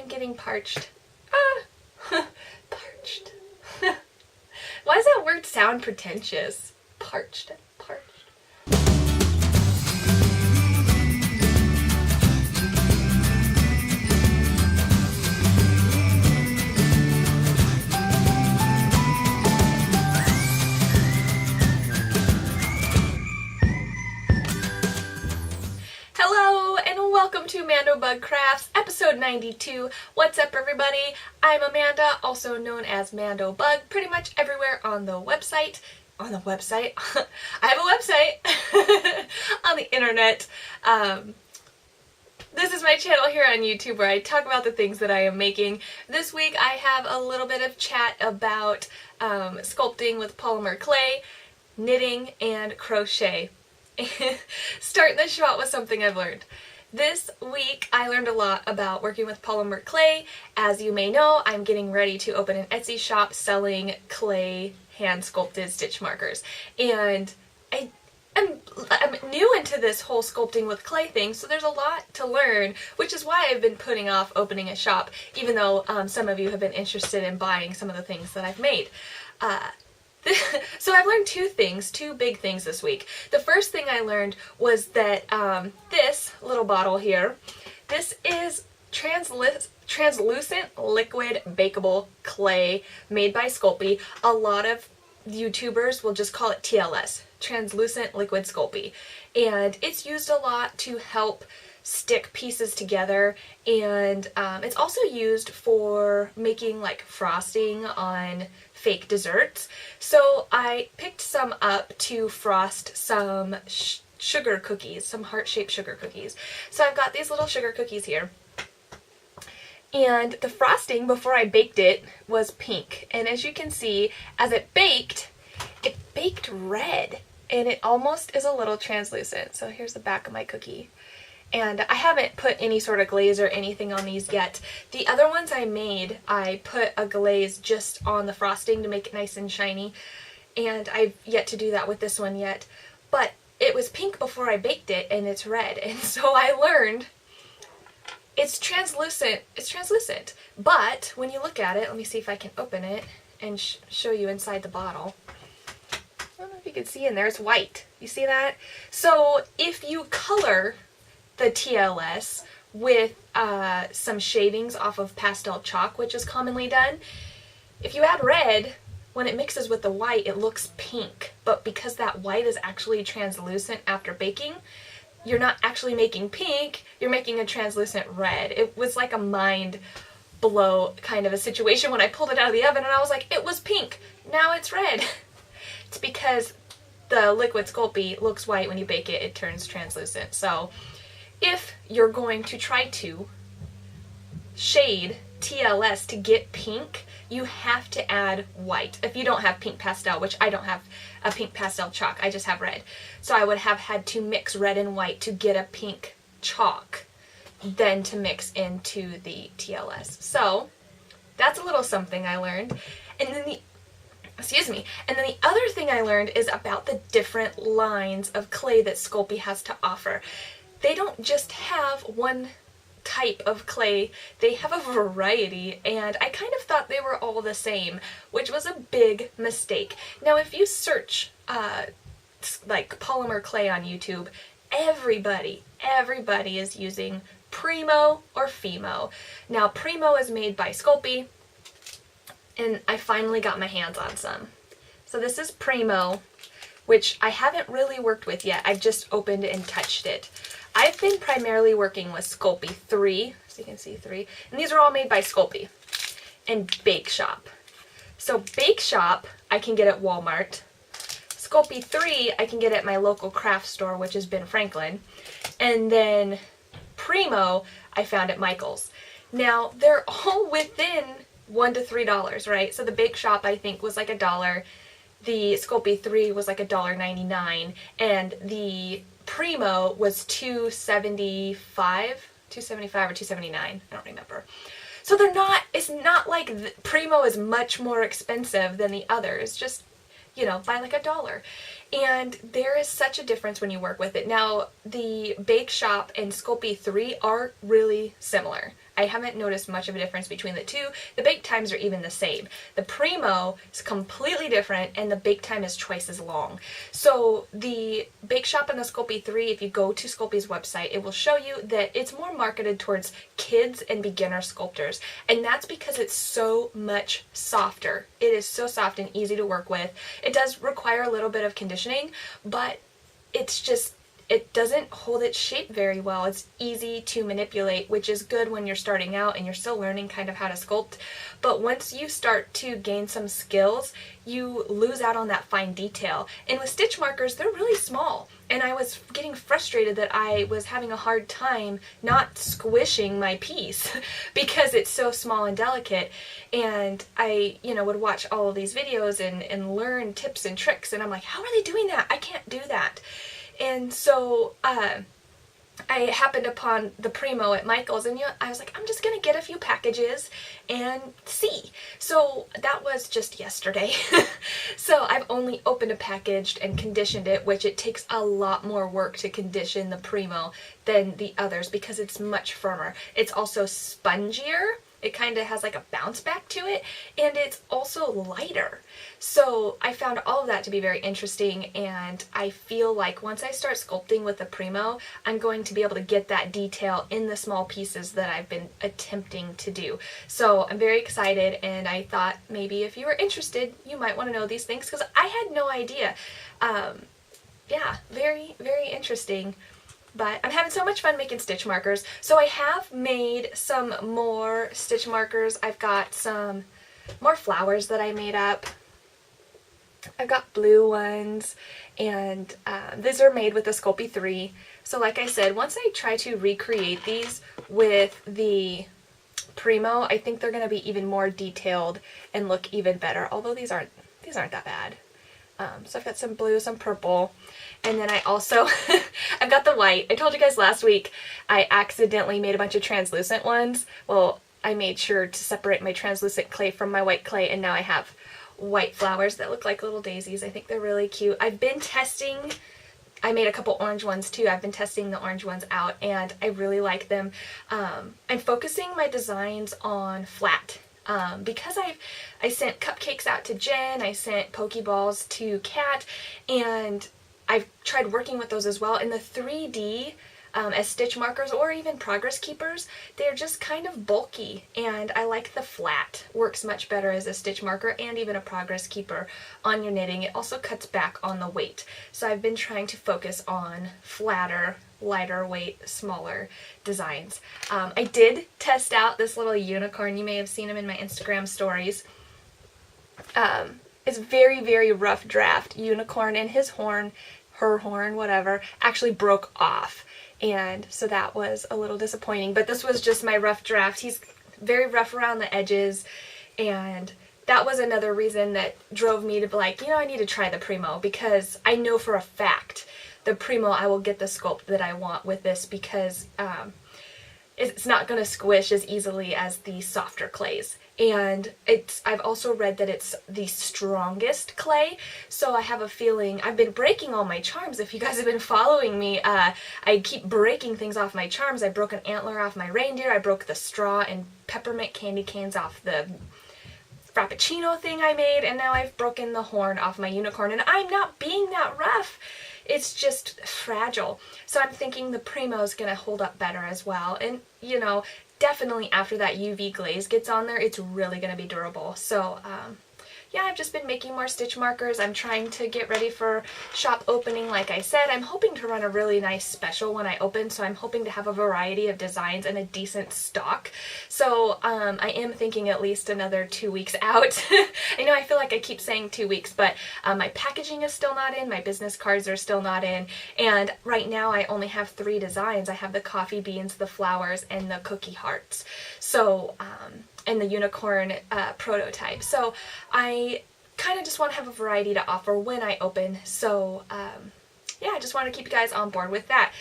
getting parched. Ah! Parched. Why does that word sound pretentious? Parched. Parched. Hello and welcome to Mandobug Crafts, episode 92. What's up, everybody? I'm Amanda, also known as Mandobug, pretty much everywhere on the website. I have a website on the internet. This is my channel here on YouTube where I talk about the things that I am making. This week I have a little bit of chat about sculpting with polymer clay, knitting, and crochet. Starting the show out with something I've learned. This week I learned a lot about working with polymer clay. As you may know, I'm getting ready to open an Etsy shop selling clay hand sculpted stitch markers. And I'm new into this whole sculpting with clay thing, so there's a lot to learn, which is why I've been putting off opening a shop, even though some of you have been interested in buying some of the things that I've made. So I've learned two big things this week. The first thing I learned was that this little bottle here, this is translucent liquid bakeable clay made by Sculpey. A lot of YouTubers will just call it TLS, translucent liquid Sculpey. And it's used a lot to help stick pieces together, and it's also used for making like frosting on fake desserts. So I picked some up to frost some sugar cookies, some heart-shaped sugar cookies. So I've got these little sugar cookies here. And the frosting before I baked it was pink. And as you can see, as it baked red. And it almost is a little translucent. So here's the back of my cookie. And I haven't put any sort of glaze or anything on these yet. The other ones I made, I put a glaze just on the frosting to make it nice and shiny. And I've yet to do that with this one yet. But it was pink before I baked it, and it's red. And so I learned it's translucent. It's translucent. But when you look at it, let me see if I can open it and show you inside the bottle. I don't know if you can see in there, it's white. You see that? So if you color the TLS with some shavings off of pastel chalk, which is commonly done, if you add red, when it mixes with the white, it looks pink. But because that white is actually translucent after baking, you're not actually making pink, you're making a translucent red. It was like a mind blow kind of a situation when I pulled it out of the oven and I was like, it was pink, now it's red. It's because the liquid Sculpey looks white, when you bake it, it turns translucent. So if you're going to try to shade TLS to get pink, you have to add white. If you don't have pink pastel, which I don't have a pink pastel chalk, I just have red. So I would have had to mix red and white to get a pink chalk, then to mix into the TLS. So that's a little something I learned. And then the other thing I learned is about the different lines of clay that Sculpey has to offer. They don't just have one type of clay, they have a variety, and I kind of thought they were all the same, which was a big mistake. Now if you search like polymer clay on YouTube, everybody is using Primo or Fimo. Now Primo is made by Sculpey, and I finally got my hands on some. So this is Primo, which I haven't really worked with yet. I've just opened and touched it. I've been primarily working with Sculpey 3, so you can see 3, and these are all made by Sculpey, and Bake Shop. So Bake Shop I can get at Walmart. Sculpey 3 I can get at my local craft store, which is Ben Franklin. And then Primo I found at Michael's. Now they're all within $1 to $3, right? So the Bake Shop I think was like $1. The Sculpey 3 was like $1.99, and the Primo was $2.75 or $2.79, I don't remember. So they're not, it's not like Primo is much more expensive than the others, just, you know, by like $1. And there is such a difference when you work with it. Now, the Bake Shop and Sculpey 3 are really similar. I haven't noticed much of a difference between the two. The bake times are even the same. The Primo is completely different, and the bake time is twice as long. So the bake shop and the Sculpey 3, if you go to Sculpey's website, it will show you that it's more marketed towards kids and beginner sculptors, and that's because it's so much softer. It is so soft and easy to work with. It does require a little bit of conditioning, but it's just, it doesn't hold its shape very well. It's easy to manipulate, which is good when you're starting out and you're still learning kind of how to sculpt. But once you start to gain some skills, you lose out on that fine detail. And with stitch markers, they're really small. And I was getting frustrated that I was having a hard time not squishing my piece because it's so small and delicate. And I, would watch all of these videos and learn tips and tricks. And I'm like, how are they doing that? I can't do that. And so I happened upon the Primo at Michael's, and I was like, I'm just going to get a few packages and see. So that was just yesterday. So I've only opened a package and conditioned it, which it takes a lot more work to condition the Primo than the others because it's much firmer. It's also spongier. It kind of has like a bounce back to it, and it's also lighter. So I found all of that to be very interesting, and I feel like once I start sculpting with the Primo, I'm going to be able to get that detail in the small pieces that I've been attempting to do. So I'm very excited, and I thought maybe if you were interested, you might want to know these things because I had no idea. Yeah, very, very interesting. But I'm having so much fun making stitch markers. So I have made some more stitch markers. I've got some more flowers that I made up. I've got blue ones, and these are made with the Sculpey 3. So like I said, once I try to recreate these with the Primo, I think they're going to be even more detailed and look even better. Although these aren't that bad. So I've got some blue, some purple, and then I also, I've got the white. I told you guys last week I accidentally made a bunch of translucent ones. Well, I made sure to separate my translucent clay from my white clay, and now I have white flowers that look like little daisies. I think they're really cute. I've been testing, I made a couple orange ones too. I've been testing the orange ones out, and I really like them. I'm focusing my designs on flat. Because I sent cupcakes out to Jen, I sent Pokeballs to Kat, and I've tried working with those as well. And the 3D as stitch markers or even progress keepers, they're just kind of bulky, and I like the flat. Works much better as a stitch marker and even a progress keeper on your knitting. It also cuts back on the weight. So I've been trying to focus on flatter, lighter weight, smaller designs. I did test out this little unicorn. You may have seen him in my Instagram stories. It's very, very rough draft unicorn, and his horn, her horn, whatever, actually broke off. And so that was a little disappointing, but this was just my rough draft. He's very rough around the edges, and that was another reason that drove me to be like, I need to try the Primo, because I know for a fact the Primo, I will get the sculpt that I want with this, because it's not going to squish as easily as the softer clays. And I've also read that it's the strongest clay, so I have a feeling, I've been breaking all my charms. If you guys have been following me, I keep breaking things off my charms. I broke an antler off my reindeer, I broke the straw and peppermint candy canes off the Frappuccino thing I made, and now I've broken the horn off my unicorn, and I'm not being that rough. It's just fragile. So I'm thinking the Primo's gonna hold up better as well. And, definitely after that UV glaze gets on there, it's really gonna be durable. So, yeah, I've just been making more stitch markers. I'm trying to get ready for shop opening. Like I said, I'm hoping to run a really nice special when I open, so I'm hoping to have a variety of designs and a decent stock. So I am thinking at least another 2 weeks out. I know I feel like I keep saying 2 weeks, but my packaging is still not in, my business cards are still not in, and right now I only have 3 designs. I have the coffee beans, the flowers, and the cookie hearts. So, and the unicorn prototype. So I kind of just want to have a variety to offer when I open. So yeah, I just want to keep you guys on board with that.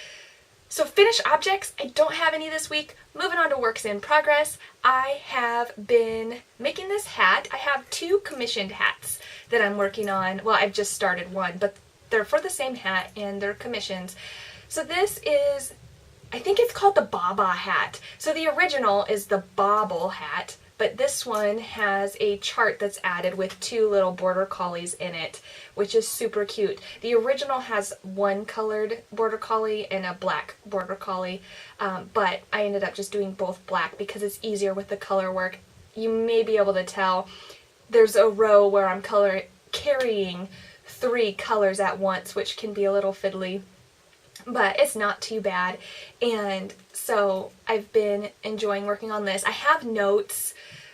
So finished objects, I don't have any this week. Moving on to works in progress, I have been making this hat. I have 2 commissioned hats that I'm working on. Well, I've just started one, but they're for the same hat and they're commissions. So this is I think it's called the Baba hat. So the original is the bobble hat, but this one has a chart that's added with 2 little border collies in it, which is super cute. The original has one colored border collie and a black border collie, but I ended up just doing both black because it's easier with the color work. You may be able to tell there's a row where I'm carrying 3 colors at once, which can be a little fiddly. But it's not too bad, and so I've been enjoying working on this. I have notes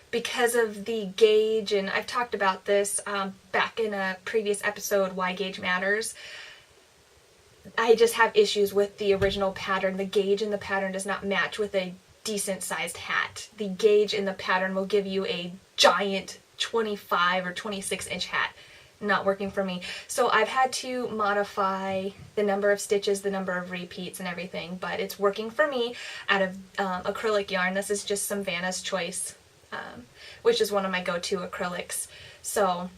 because of the gauge, and I've talked about this back in a previous episode, Why Gauge Matters. I just have issues with the original pattern. The gauge in the pattern does not match with a decent sized hat. The gauge in the pattern will give you a giant 25 or 26 inch hat. Not working for me. So I've had to modify the number of stitches, the number of repeats and everything, but it's working for me out of acrylic yarn. This is just some Vanna's Choice, which is one of my go-to acrylics. So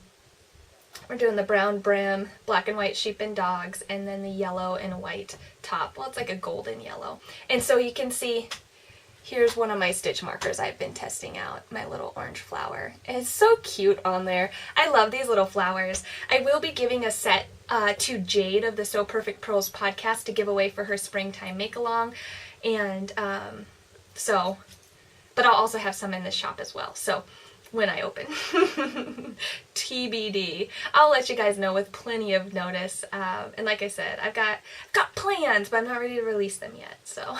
we're doing the brown brim, black and white sheep and dogs, and then the yellow and white top. Well, it's like a golden yellow. And so you can see, here's one of my stitch markers I've been testing out, my little orange flower. And it's so cute on there. I love these little flowers. I will be giving a set to Jade of the So Perfect Pearls podcast to give away for her springtime make-along. And but I'll also have some in the shop as well. So when I open. TBD. I'll let you guys know with plenty of notice. And like I said, I've got plans, but I'm not ready to release them yet. So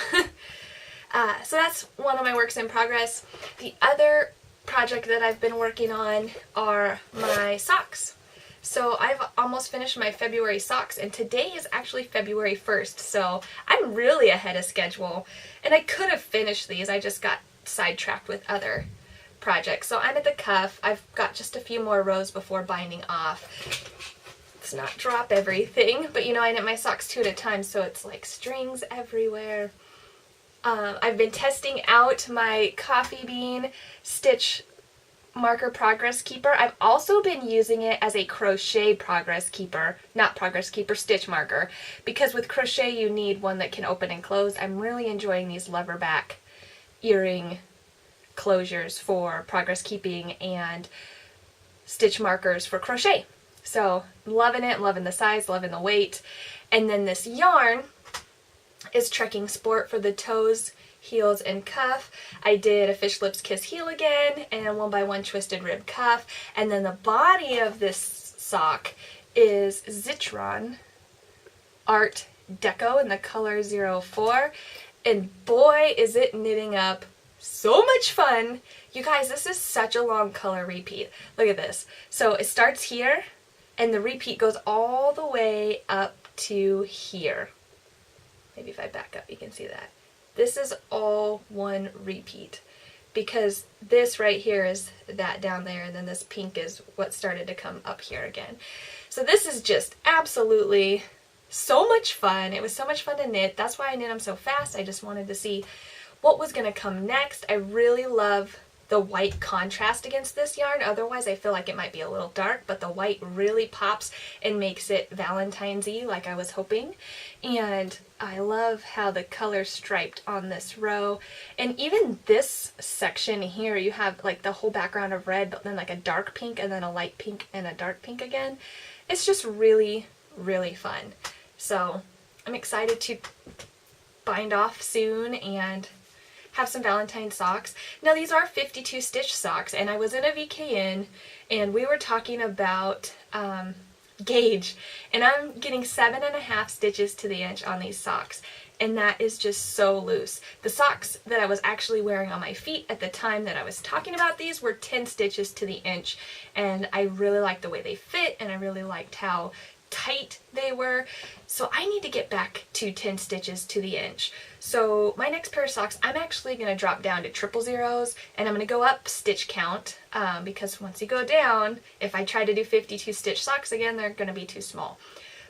so that's one of my works in progress. The other project that I've been working on are my socks. So I've almost finished my February socks, and today is actually February 1st, so I'm really ahead of schedule. And I could have finished these, I just got sidetracked with other projects. So I'm at the cuff. I've got just a few more rows before binding off. Let's not drop everything, but you know, I knit my socks 2 at a time, so it's like strings everywhere. I've been testing out my coffee bean stitch marker progress keeper. I've also been using it as a crochet progress keeper, not progress keeper, stitch marker, because with crochet you need one that can open and close. I'm really enjoying these lever back earring closures for progress keeping and stitch markers for crochet. So I'm loving it, loving the size, loving the weight. And then this yarn is Trekking Sport for the toes, heels, and cuff. I did a Fish Lips Kiss heel again and a 1x1 twisted rib cuff. And then the body of this sock is Zitron Art Deco in the color 04. And boy, is it knitting up so much fun. You guys, this is such a long color repeat. Look at this. So it starts here and the repeat goes all the way up to here. Maybe if I back up, you can see that. This is all one repeat because this right here is that down there, and then this pink is what started to come up here again. So this is just absolutely so much fun. It was so much fun to knit. That's why I knit them so fast. I just wanted to see what was going to come next. I really love the white contrast against this yarn. Otherwise, I feel like it might be a little dark, but the white really pops and makes it Valentine's-y like I was hoping. And I love how the color striped on this row. And even this section here, you have like the whole background of red, but then like a dark pink and then a light pink and a dark pink again. It's just really, really fun. So I'm excited to bind off soon and have some Valentine socks. Now these are 52 stitch socks, and I was in a VKN and we were talking about gauge, and I'm getting 7.5 stitches to the inch on these socks, and that is just so loose. The socks that I was actually wearing on my feet at the time that I was talking about these were 10 stitches to the inch, and I really liked the way they fit, and I really liked how tight they were. So I need to get back to 10 stitches to the inch. So my next pair of socks, I'm actually going to drop down to 000s, and I'm going to go up stitch count because once you go down, if I try to do 52 stitch socks again, they're going to be too small.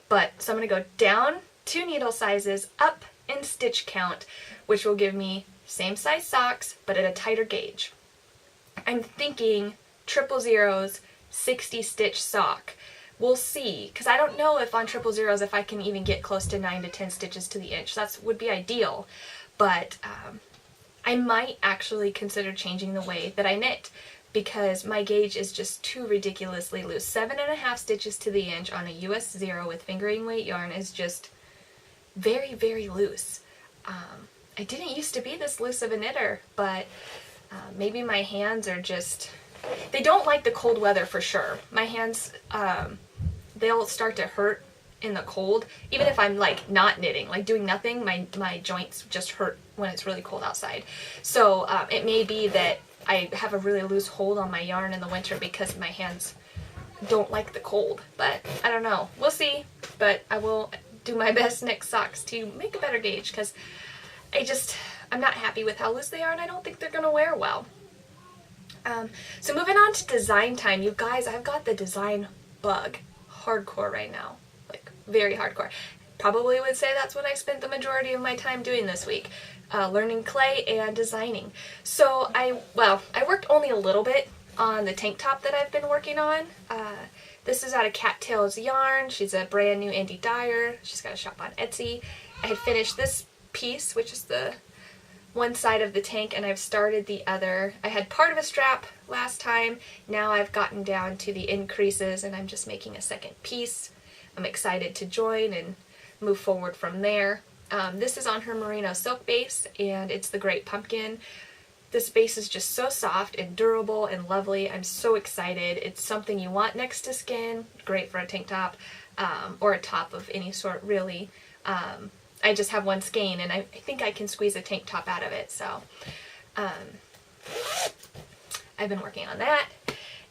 But so I'm going to go down 2 needle sizes, up in stitch count, which will give me same size socks but at a tighter gauge. I'm thinking 000s 60 stitch sock. we'll see, because I don't know if on 000s if I can even get close to 9 to 10 stitches to the inch. That would be ideal, but I might actually consider changing the way that I knit, because my gauge is just too ridiculously loose. 7.5 stitches to the inch on a US 0 with fingering weight yarn is just very, very loose. I didn't used to be this loose of a knitter, but maybe my hands are just, they don't like the cold weather for sure. My hands, they'll start to hurt in the cold. Even if I'm like not knitting, like doing nothing, my joints just hurt when it's really cold outside. So it may be that I have a really loose hold on my yarn in the winter because my hands don't like the cold. But I don't know. We'll see. But I will do my best next socks to make a better gauge, because I'm not happy with how loose they are, and I don't think they're going to wear well. So moving on to design time. You guys, I've got the design bug hardcore right now. Like, very hardcore. Probably would say that's what I spent the majority of my time doing this week. Learning clay and designing. So I worked only a little bit on the tank top that I've been working on. This is out of Cattails Yarn. She's a brand new indie dyer. She's got a shop on Etsy. I had finished this piece, which is the one side of the tank, and I've started the other. I had part of a strap last time. Now I've gotten down to the increases, and I'm just making a second piece. I'm excited to join and move forward from there. This is on her merino silk base, and it's the Great Pumpkin. This base is just so soft and durable and lovely. I'm so excited. It's something you want next to skin. Great for a tank top, or a top of any sort, really. I just have one skein, and I think I can squeeze a tank top out of it, so I've been working on that.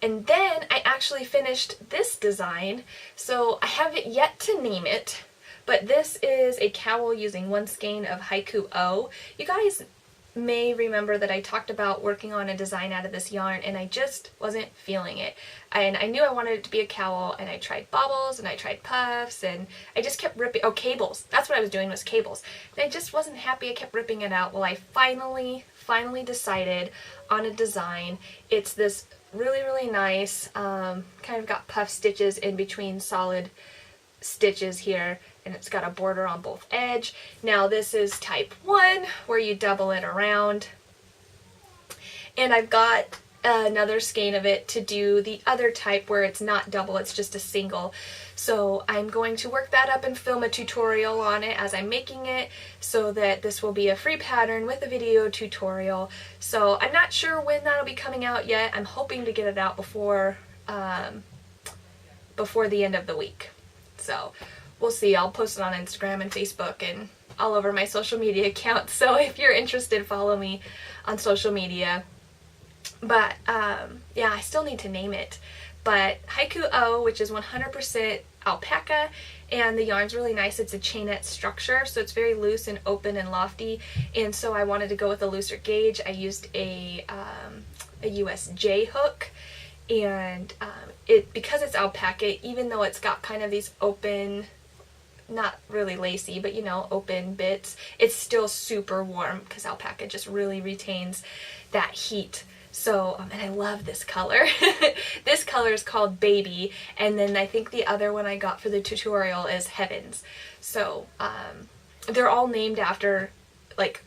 And then I actually finished this design, so I haven't yet to name it, but this is a cowl using one skein of HiKoo O. You guys may remember that I talked about working on a design out of this yarn, and I just wasn't feeling it. And I knew I wanted it to be a cowl, and I tried bobbles, and I tried puffs, and I just kept ripping, cables. That's what I was doing, was cables. And I just wasn't happy. I kept ripping it out. Well, I finally decided on a design. It's this really, really nice, kind of got puff stitches in between solid stitches here, and it's got a border on both edge. Now this is type 1, where you double it around, and I've got another skein of it to do the other type where it's not double, it's just a single. So I'm going to work that up and film a tutorial on it as I'm making it, so that this will be a free pattern with a video tutorial. So I'm not sure when that'll be coming out yet. I'm hoping to get it out before the end of the week. So we'll see. I'll post it on Instagram and Facebook and all over my social media accounts. So if you're interested, follow me on social media. But yeah, I still need to name it. But HiKoo O, which is 100% alpaca, and the yarn's really nice. It's a chainette structure, so it's very loose and open and lofty. And so I wanted to go with a looser gauge. I used a USJ hook. And because it's alpaca, even though it's got kind of these open, not really lacy, but you know, open bits, it's still super warm because alpaca just really retains that heat. So, and I love this color. This color is called Baby, and then I think the other one I got for the tutorial is Heavens. So, they're all named after, like,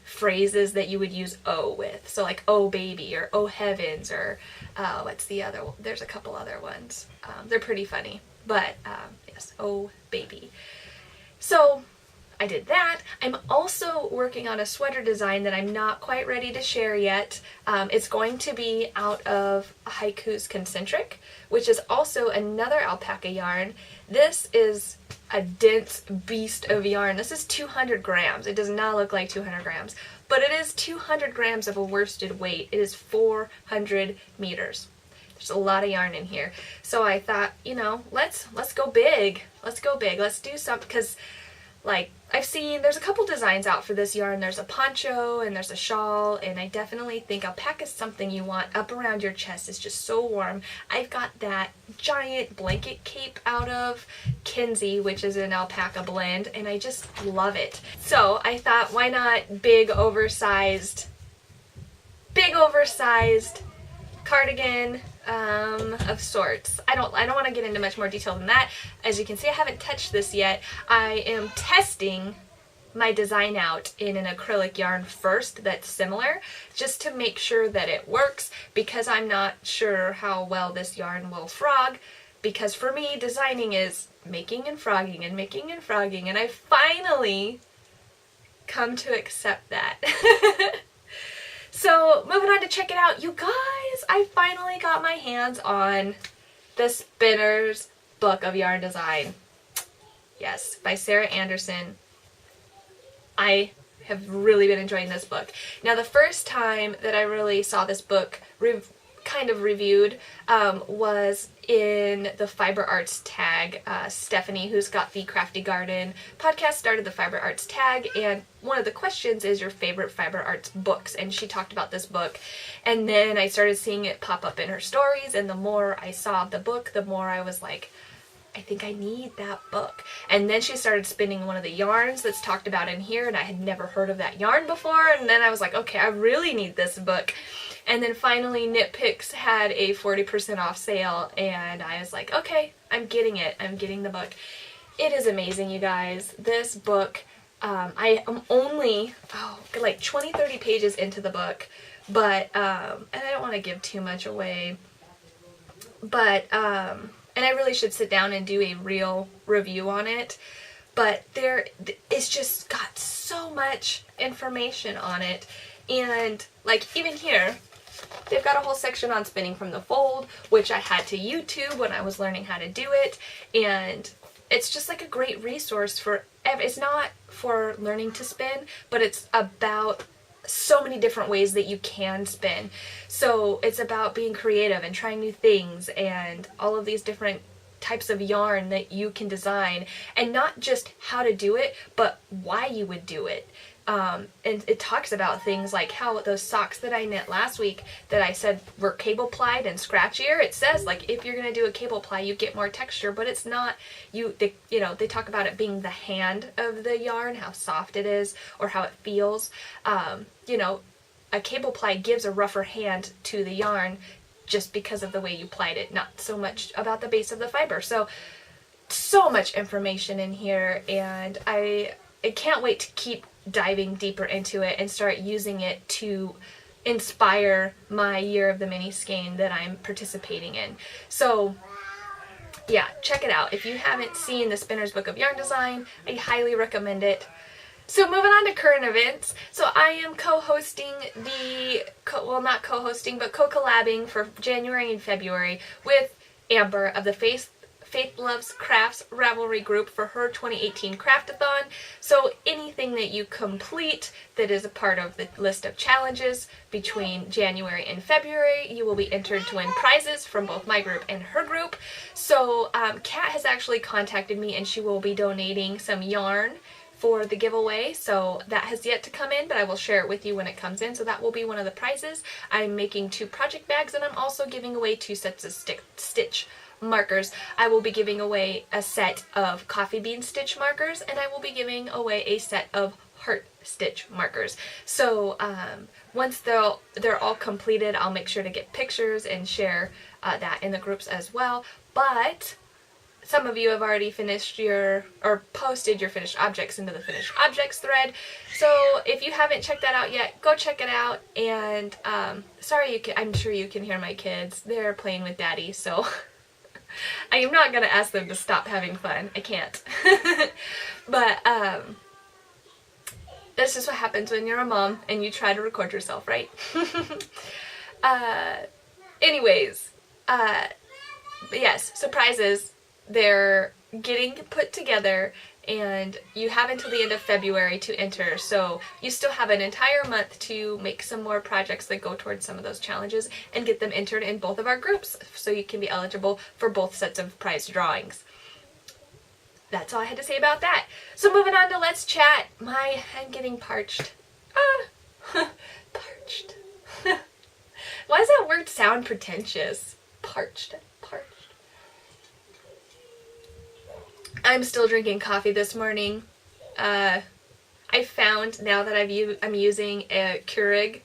phrases that you would use oh with. So like oh baby, or oh heavens, or what's the other one? There's a couple other ones. They're pretty funny, but yes, oh baby. So I did that. I'm also working on a sweater design that I'm not quite ready to share yet. It's going to be out of HiKoo's Concentric, which is also another alpaca yarn. This is a dense beast of yarn. This is 200 grams. It does not look like 200 grams, but it is 200 grams of a worsted weight. It is 400 meters. There's a lot of yarn in here. So I thought, you know, let's go big. Let's go big. Let's do something, because like I've seen there's a couple designs out for this yarn. There's a poncho and there's a shawl, and I definitely think alpaca is something you want up around your chest. It's just so warm. I've got that giant blanket cape out of Kinsey, which is an alpaca blend, and I just love it. So I thought, why not big oversized cardigan of sorts. I don't want to get into much more detail than that. As you can see, I haven't touched this yet. I am testing my design out in an acrylic yarn first that's similar, just to make sure that it works, because I'm not sure how well this yarn will frog, because for me designing is making and frogging and making and frogging, and I finally come to accept that. So moving on to check it out, you guys, I finally got my hands on the Spinner's Book of Yarn Design. Yes, by Sarah Anderson. I have really been enjoying this book. Now, the first time that I really saw this book kind of reviewed was in the Fiber Arts tag. Stephanie, who's got the Crafty Garden podcast, started the Fiber Arts tag, and one of the questions is your favorite Fiber Arts books, and she talked about this book. And then I started seeing it pop up in her stories, and the more I saw the book, the more I was like, I think I need that book. And then she started spinning one of the yarns that's talked about in here, and I had never heard of that yarn before, and then I was like, okay, I really need this book. And then finally Knit Picks had a 40% off sale, and I was like, okay, I'm getting it. I'm getting the book. It is amazing, you guys. This book, I am only like 20-30 pages into the book, but and I don't want to give too much away, but and I really should sit down and do a real review on it, but it's just got so much information on it. And like even here, they've got a whole section on spinning from the fold, which I had to YouTube when I was learning how to do it, and it's just like a great resource for, it's not for learning to spin, but it's about so many different ways that you can spin. So it's about being creative and trying new things and all of these different types of yarn that you can design, and not just how to do it, but why you would do it. And it talks about things like how those socks that I knit last week that I said were cable plied and scratchier, it says like if you're going to do a cable ply you get more texture, but it's not, they talk about it being the hand of the yarn, how soft it is or how it feels. A cable ply gives a rougher hand to the yarn just because of the way you plied it, not so much about the base of the fiber. So much information in here, and I can't wait to keep diving deeper into it and start using it to inspire my Year of the Mini Skein that I'm participating in. So yeah, check it out. If you haven't seen the Spinner's Book of Yarn Design, I highly recommend it. So moving on to current events. So I am co-hosting not co-hosting, but co-collabing for January and February with Amber of the Faith Loves Crafts Ravelry group for her 2018 Craftathon. So anything that you complete that is a part of the list of challenges between January and February, you will be entered to win prizes from both my group and her group. So Kat has actually contacted me, and she will be donating some yarn for the giveaway. So that has yet to come in, but I will share it with you when it comes in. So that will be one of the prizes. I'm making 2 project bags, and I'm also giving away 2 sets of stitch markers. I will be giving away a set of coffee bean stitch markers, and I will be giving away a set of heart stitch markers. So once they're all completed, I'll make sure to get pictures and share that in the groups as well. But some of you have already posted your finished objects into the finished objects thread. So if you haven't checked that out yet, go check it out. And I'm sure you can hear my kids. They're playing with Daddy, so I am not going to ask them to stop having fun. I can't. But that's just what happens when you're a mom and you try to record yourself, right? Anyways, but yes, surprises. They're getting put together, and you have until the end of February to enter, so you still have an entire month to make some more projects that go towards some of those challenges and get them entered in both of our groups, so you can be eligible for both sets of prize drawings. That's all I had to say about that. So moving on to Let's Chat. I'm getting parched. Parched. Why does that word sound pretentious? Parched. I'm still drinking coffee this morning. I found now that I'm using a Keurig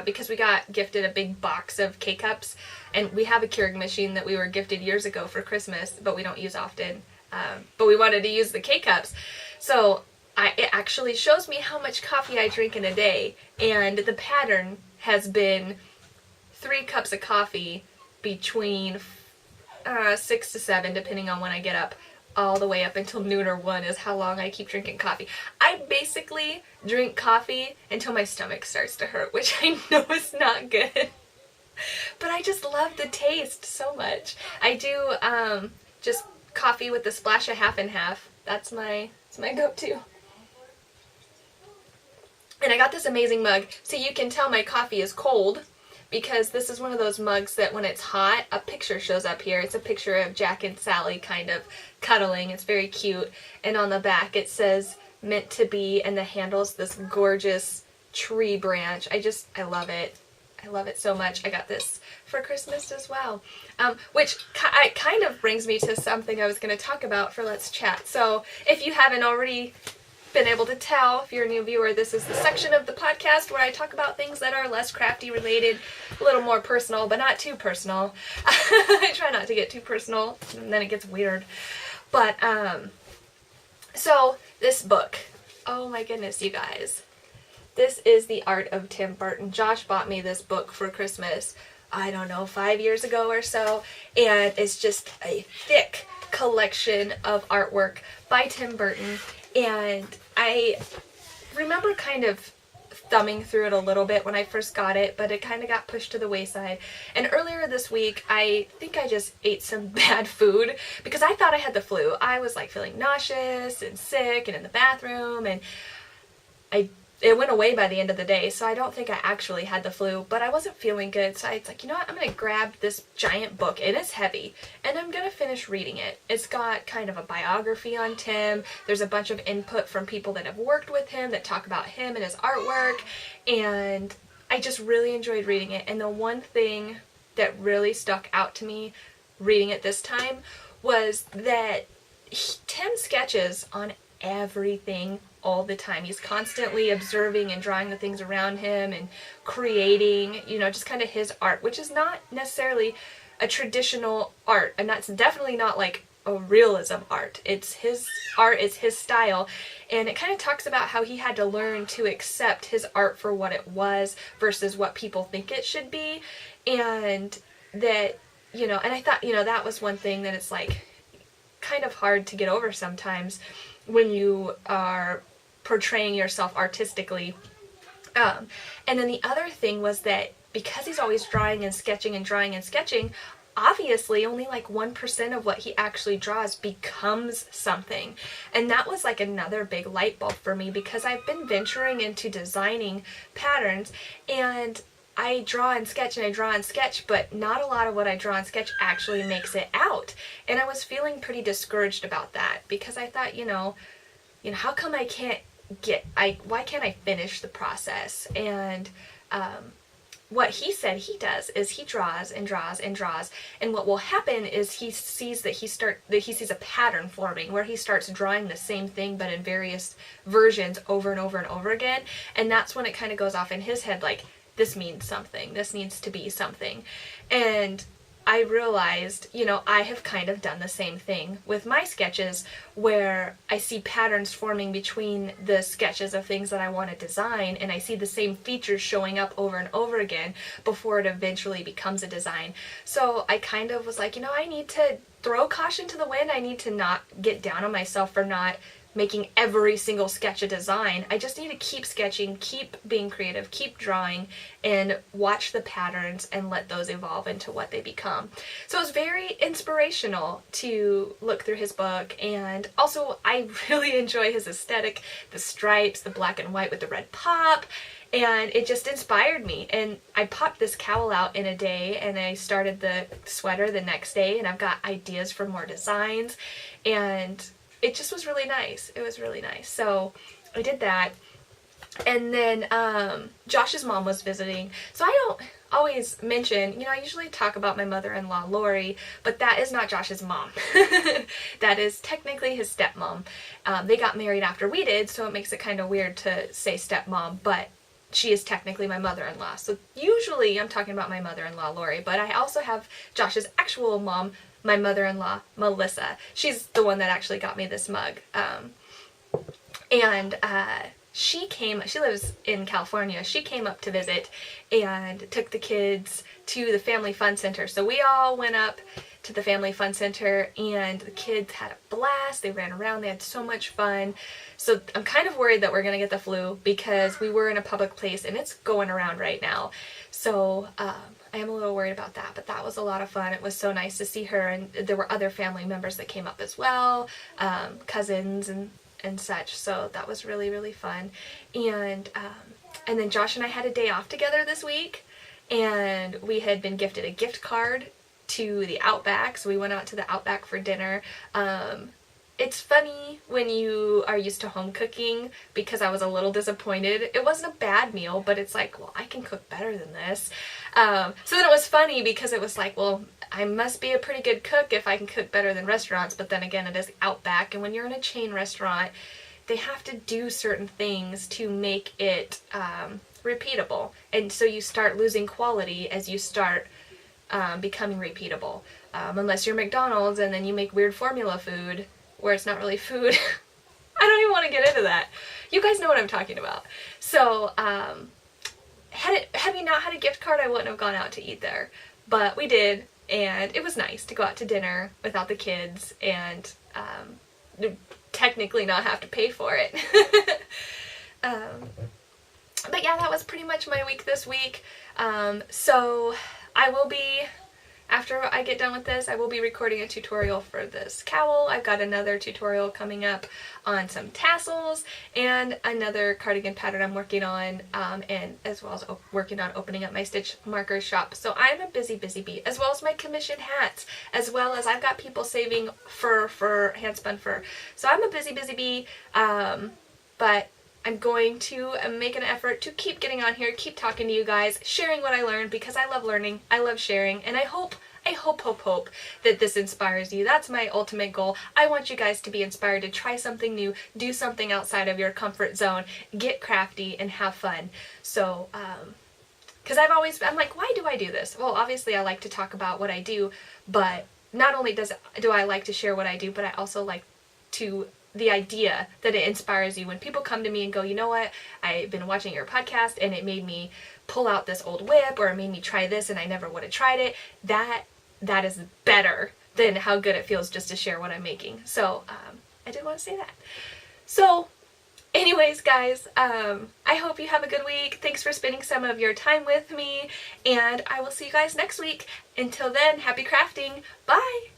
because we got gifted a big box of K-Cups, and we have a Keurig machine that we were gifted years ago for Christmas, but we don't use often. But we wanted to use the K-Cups. So it actually shows me how much coffee I drink in a day, and the pattern has been 3 cups of coffee between 6 to 7, depending on when I get up, all the way up until noon or 1 is how long I keep drinking coffee. I basically drink coffee until my stomach starts to hurt, which I know is not good. But I just love the taste so much. I do just coffee with a splash of half and half. That's my go-to. And I got this amazing mug, so you can tell my coffee is cold, because this is one of those mugs that when it's hot, a picture shows up here. It's a picture of Jack and Sally kind of cuddling. It's very cute. And on the back it says meant to be, and the handle's this gorgeous tree branch. I love it. I love it so much. I got this for Christmas as well. Which kind of brings me to something I was going to talk about for Let's Chat. So if you haven't already been able to tell, if you're a new viewer, this is the section of the podcast where I talk about things that are less crafty related, a little more personal, but not too personal. I try not to get too personal, and then it gets weird. But, so this book, oh my goodness, you guys. This is The Art of Tim Burton. Josh bought me this book for Christmas, I don't know, 5 years ago or so, and it's just a thick collection of artwork by Tim Burton. And I remember kind of thumbing through it a little bit when I first got it, but it kind of got pushed to the wayside. And earlier this week, I think I just ate some bad food because I thought I had the flu. I was like feeling nauseous and sick and in the bathroom, and it went away by the end of the day, so I don't think I actually had the flu, but I wasn't feeling good, so I was like, you know what, I'm going to grab this giant book, and it's heavy, and I'm going to finish reading it. It's got kind of a biography on Tim. There's a bunch of input from people that have worked with him that talk about him and his artwork, and I just really enjoyed reading it. And the one thing that really stuck out to me reading it this time was that Tim sketches on everything all the time. He's constantly observing and drawing the things around him and creating, you know, just kind of his art, which is not necessarily a traditional art, and that's definitely not like a realism art. It's his art, it's his style, and it kind of talks about how he had to learn to accept his art for what it was versus what people think it should be, and that, you know, and I thought, you know, that was one thing that it's like kind of hard to get over sometimes when you are portraying yourself artistically. And then the other thing was that because he's always drawing and sketching and drawing and sketching, obviously only like 1% of what he actually draws becomes something. And that was like another big light bulb for me, because I've been venturing into designing patterns, and I draw and sketch and I draw and sketch, but not a lot of what I draw and sketch actually makes it out. And I was feeling pretty discouraged about that, because I thought, you know, how come I can't why can't I finish the process? And what he said he does is he draws and draws and draws, and what will happen is he sees that he sees a pattern forming where he starts drawing the same thing but in various versions over and over and over again, and that's when it kind of goes off in his head like, this means something, this needs to be something. And I realized, you know, I have kind of done the same thing with my sketches, where I see patterns forming between the sketches of things that I want to design, and I see the same features showing up over and over again before it eventually becomes a design. So I kind of was like, you know, I need to throw caution to the wind. I need to not get down on myself for not making every single sketch a design. I just need to keep sketching, keep being creative, keep drawing, and watch the patterns and let those evolve into what they become. So it was very inspirational to look through his book, and also I really enjoy his aesthetic, the stripes, the black and white with the red pop, and it just inspired me. And I popped this cowl out in a day, and I started the sweater the next day, and I've got ideas for more designs, and it just was really nice. It was really nice. So I did that. And then Josh's mom was visiting. So I don't always mention, you know, I usually talk about my mother-in-law, Lori, but that is not Josh's mom. That is technically his stepmom. They got married after we did, so it makes it kind of weird to say stepmom, but she is technically my mother-in-law. So usually I'm talking about my mother-in-law, Lori, but I also have Josh's actual mom, my mother-in-law, Melissa. She's the one that actually got me this mug. She lives in California. She came up to visit and took the kids to the Family Fun Center. So we all went up to the Family Fun Center and the kids had a blast. They ran around. They had so much fun. So I'm kind of worried that we're going to get the flu because we were in a public place and it's going around right now. So I am a little worried about that, but that was a lot of fun. It was so nice to see her, and there were other family members that came up as well, cousins and such. So that was really, really fun. And then Josh and I had a day off together this week, and we had been gifted a gift card to the Outback, so we went out to the Outback for dinner. It's funny when you are used to home cooking, because I was a little disappointed. It wasn't a bad meal, but it's like, well, I can cook better than this. So then it was funny because it was like, well, I must be a pretty good cook if I can cook better than restaurants, but then again, it is Outback, and when you're in a chain restaurant, they have to do certain things to make it repeatable, and so you start losing quality as you start becoming repeatable. Unless you're McDonald's and then you make weird formula food where it's not really food. I don't even want to get into that. You guys know what I'm talking about. So had we not had a gift card, I wouldn't have gone out to eat there, but we did, and it was nice to go out to dinner without the kids and technically not have to pay for it. But yeah, that was pretty much my week this week. So I will be, after I get done with this, I will be recording a tutorial for this cowl. I've got another tutorial coming up on some tassels and another cardigan pattern I'm working on, and as well as working on opening up my stitch marker shop. So I'm a busy bee, as well as my commissioned hats, as well as I've got people saving fur for hand spun fur. So I'm a busy bee, but I'm going to make an effort to keep getting on here, keep talking to you guys, sharing what I learned, because I love learning, I love sharing, and I hope that this inspires you. That's my ultimate goal. I want you guys to be inspired to try something new, do something outside of your comfort zone, get crafty, and have fun. So, because I'm like, why do I do this? Well, obviously I like to talk about what I do, but not only do I like to share what I do, but I also like the idea that it inspires you. When people come to me and go, you know what, I've been watching your podcast and it made me pull out this old whip, or it made me try this and I never would have tried it, that is better than how good it feels just to share what I'm making. So I did want to say that. So anyways, guys, I hope you have a good week. Thanks for spending some of your time with me, and I will see you guys next week. Until then, happy crafting. Bye!